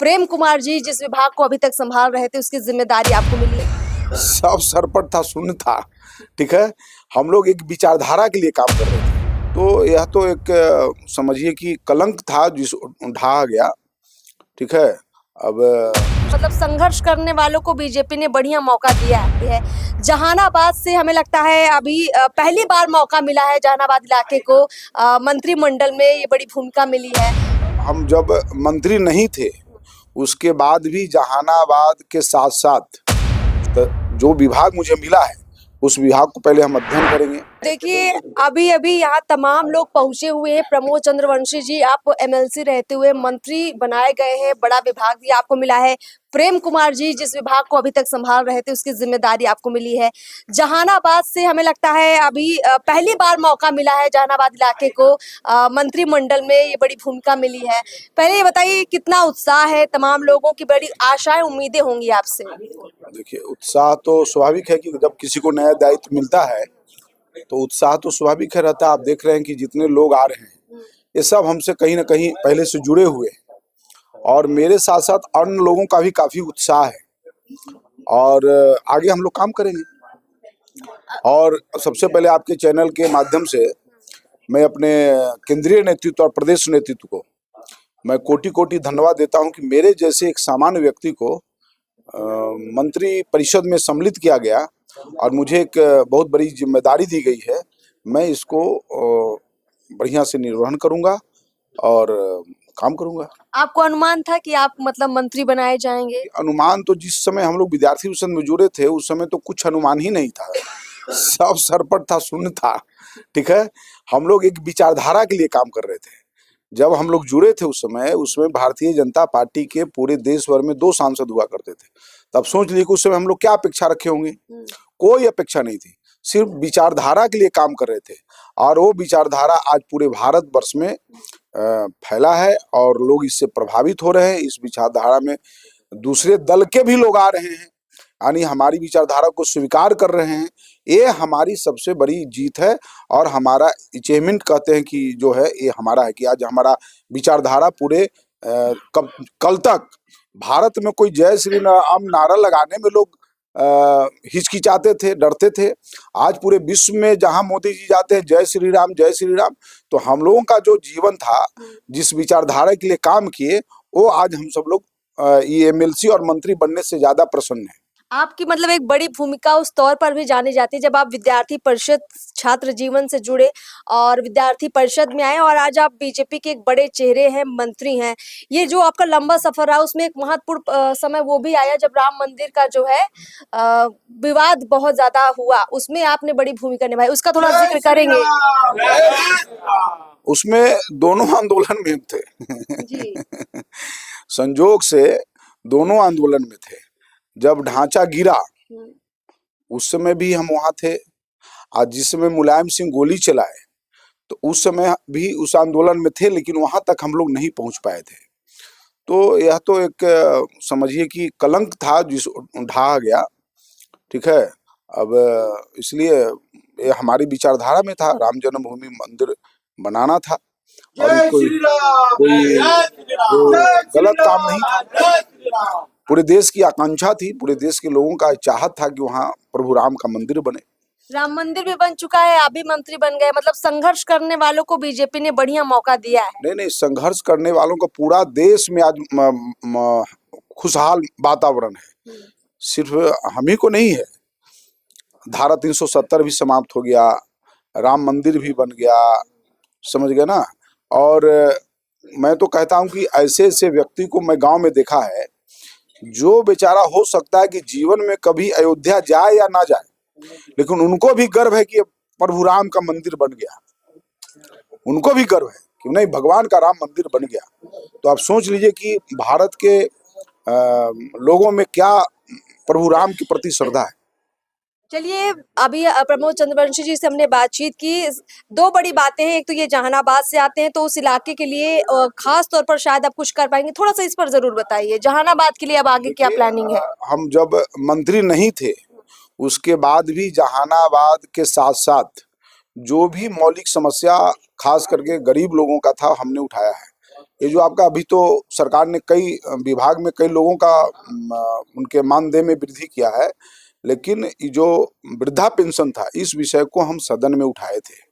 प्रेम कुमार जी जिस विभाग को अभी तक संभाल रहे थे उसकी जिम्मेदारी आपको मिली है। सब सर पर था, शून्य था। ठीक है, हम लोग एक विचारधारा के लिए काम कर रहे थे, तो यह तो एक समझिए कि कलंक था जिस ढहा गया। ठीक है, अब मतलब संघर्ष करने वालों को बीजेपी ने बढ़िया मौका दिया है। जहानाबाद से हमें लगता है अभी पहली बार मौका मिला है जहानाबाद इलाके को मंत्रिमंडल में ये बड़ी भूमिका मिली है। हम जब मंत्री नहीं थे उसके बाद भी जहानाबाद के साथ साथ जो विभाग मुझे मिला है उस विभाग को पहले हम अध्ययन करेंगे। देखिए अभी अभी यहाँ तमाम लोग पहुंचे हुए हैं। प्रमोद चंद्रवंशी जी, आप एमएलसी रहते हुए मंत्री बनाए गए हैं, बड़ा विभाग भी आपको मिला है। प्रेम कुमार जी जिस विभाग को अभी तक संभाल रहे थे उसकी जिम्मेदारी आपको मिली है। जहानाबाद से हमें लगता है अभी पहली बार मौका मिला है जहानाबाद इलाके को मंत्रिमंडल में ये बड़ी भूमिका मिली है। पहले ये बताइए कितना उत्साह है, तमाम लोगों की बड़ी आशाएं उम्मीदें होंगी आपसे। देखिए, उत्साह तो स्वाभाविक है कि जब किसी को नया दायित्व मिलता है तो उत्साह तो स्वाभाविक है रहता है। आप देख रहे हैं कि जितने लोग आ रहे हैं ये सब हमसे कहीं ना कहीं पहले से जुड़े हुए हैं और मेरे साथ साथ अन्य लोगों का भी काफी उत्साह है और आगे हम लोग काम करेंगे। और सबसे पहले आपके चैनल के माध्यम से मैं अपने केंद्रीय नेतृत्व और प्रदेश नेतृत्व को मैं कोटि कोटि धन्यवाद देता हूं कि मेरे जैसे एक सामान्य व्यक्ति को मंत्री परिषद में सम्मिलित किया गया और मुझे एक बहुत बड़ी जिम्मेदारी दी गई है। मैं इसको बढ़िया से निर्वहन करूंगा और काम करूंगा। आपको अनुमान था कि आप मतलब मंत्री बनाए जाएंगे? अनुमान तो जिस समय हम लोग विद्यार्थी परिषद में जुड़े थे उस समय तो कुछ अनुमान ही नहीं था, सब सर पर था, शून्य था। ठीक है, हम लोग एक विचारधारा के लिए काम कर रहे थे। जब हम लोग जुड़े थे उसमें भारतीय जनता पार्टी के पूरे देश भर में 2 सांसद हुआ करते थे। तब सोच लीजिए कि उस समय हम लोग क्या अपेक्षा रखे होंगे। कोई अपेक्षा नहीं थी, सिर्फ विचारधारा के लिए काम कर रहे थे और वो विचारधारा आज पूरे भारत वर्ष में फैला है और लोग इससे प्रभावित हो रहे हैं। इस विचारधारा में दूसरे दल के भी लोग आ रहे हैं, यानी हमारी विचारधारा को स्वीकार कर रहे हैं। ये हमारी सबसे बड़ी जीत है और हमारा अचीवमेंट कहते हैं कि जो है ये हमारा है कि आज हमारा विचारधारा पूरे कल तक भारत में कोई जय श्री राम नारा लगाने में लोग हिचकिचाते थे, डरते थे। आज पूरे विश्व में जहां मोदी जी जाते हैं जय श्री राम जय श्री राम, तो हम लोगों का जो जीवन था, जिस विचारधारा के लिए काम किए, वो आज हम सब लोग ये एमएलसी और मंत्री बनने से ज्यादा प्रसन्न है। आपकी मतलब एक बड़ी भूमिका उस तौर पर भी जानी जाती है जब आप विद्यार्थी परिषद छात्र जीवन से जुड़े और विद्यार्थी परिषद में आए और आज आप बीजेपी के एक बड़े चेहरे हैं, मंत्री हैं। ये जो आपका लंबा सफर रहा उसमें एक महत्वपूर्ण समय वो भी आया जब राम मंदिर का जो है विवाद बहुत ज्यादा हुआ, उसमें आपने बड़ी भूमिका निभाई, उसका थोड़ा जिक्र करेंगे? उसमें दोनों आंदोलन में थे जी। संजोग से दोनों आंदोलन में थे। जब ढांचा गिरा उस समय भी हम वहां थे, आज जिस समय मुलायम सिंह गोली चलाए तो उस समय भी उस आंदोलन में थे, लेकिन वहां तक हम लोग नहीं पहुंच पाए थे। तो यह तो एक समझिए कि कलंक था जिस ढहा गया। ठीक है, अब इसलिए ये हमारी विचारधारा में था, राम जन्मभूमि मंदिर बनाना था और कोई गलत काम नहीं था। पूरे देश की आकांक्षा थी, पूरे देश के लोगों का चाहत था कि वहाँ प्रभु राम का मंदिर बने। राम मंदिर भी बन चुका है, आप भी मंत्री बन गए, मतलब संघर्ष करने वालों को बीजेपी ने बढ़िया मौका दिया है। नहीं, संघर्ष करने वालों का पूरा देश में आज खुशहाल वातावरण है, सिर्फ हम ही को नहीं है। धारा 370 भी समाप्त हो गया, राम मंदिर भी बन गया, समझ गए ना। और मैं तो कहता हूँ कि ऐसे ऐसे व्यक्ति को मैं गांव में देखा है जो बेचारा हो सकता है कि जीवन में कभी अयोध्या जाए या ना जाए, लेकिन उनको भी गर्व है कि प्रभु राम का मंदिर बन गया। उनको भी गर्व है कि नहीं, भगवान का राम मंदिर बन गया। तो आप सोच लीजिए कि भारत के लोगों में क्या प्रभु राम के प्रति श्रद्धा है। चलिए, अभी प्रमोद चंद्रवंशी जी से हमने बातचीत की। 2 बड़ी बातें हैं, एक तो ये जहानाबाद से आते हैं तो उस इलाके के लिए खास तौर पर शायद आप कुछ कर पाएंगे, थोड़ा सा इस पर जरूर बताइए। जहानाबाद के लिए अब आगे क्या प्लानिंग है? हम जब मंत्री नहीं थे उसके बाद भी जहानाबाद के साथ साथ जो भी मौलिक समस्या खास करके गरीब लोगों का था हमने उठाया है। ये जो आपका अभी तो सरकार ने कई विभाग में कई लोगों का उनके मानदेय में वृद्धि किया है, लेकिन ये जो वृद्धा पेंशन था इस विषय को हम सदन में उठाए थे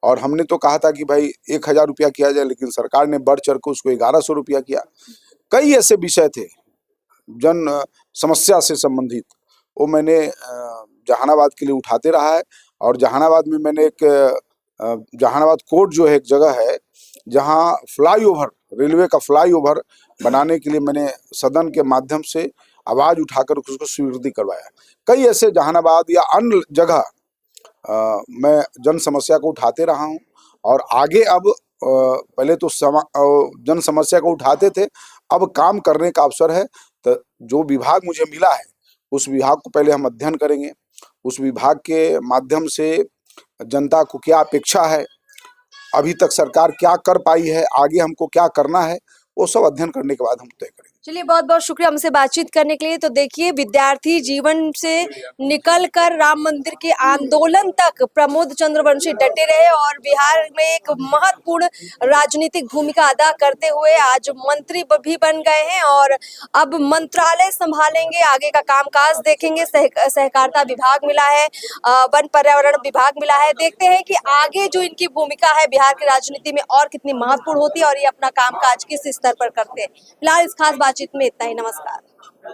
और हमने तो कहा था कि भाई 1,000 रुपया किया जाए, लेकिन सरकार ने बढ़ चढ़ के उसको 1,100 रुपया किया। कई ऐसे विषय थे जन समस्या से संबंधित, वो मैंने जहानाबाद के लिए उठाते रहा है। और जहानाबाद में मैंने एक जहानाबाद कोर्ट जो है एक जगह है जहां फ्लाईओवर, रेलवे का फ्लाईओवर बनाने के लिए मैंने सदन के माध्यम से आवाज उठाकर उसको स्वीकृति करवाया। कई ऐसे जहानाबाद या अन्य जगह मैं जन समस्या को उठाते रहा हूं और आगे अब पहले तो जन समस्या को उठाते थे, अब काम करने का अवसर है। तो जो विभाग मुझे मिला है उस विभाग को पहले हम अध्ययन करेंगे, उस विभाग के माध्यम से जनता को क्या अपेक्षा है, अभी तक सरकार क्या कर पाई है, आगे हमको क्या करना है, वो सब अध्ययन करने के बाद हम तय करेंगे। चलिए, बहुत बहुत शुक्रिया हमसे बातचीत करने के लिए। तो देखिए, विद्यार्थी जीवन से निकलकर राम मंदिर के आंदोलन तक प्रमोद चंद्रवंशी डटे रहे और बिहार में एक महत्वपूर्ण राजनीतिक भूमिका अदा करते हुए आज मंत्री भी बन गए हैं और अब मंत्रालय संभालेंगे, आगे का कामकाज देखेंगे। सहकारिता विभाग मिला है, वन पर्यावरण विभाग मिला है। देखते हैं कि आगे जो इनकी भूमिका है बिहार की राजनीति में और कितनी महत्वपूर्ण होती है और ये अपना कामकाज किस स्तर पर करते हैं। फिलहाल इस खास बातचीत में इतना ही। नमस्कार।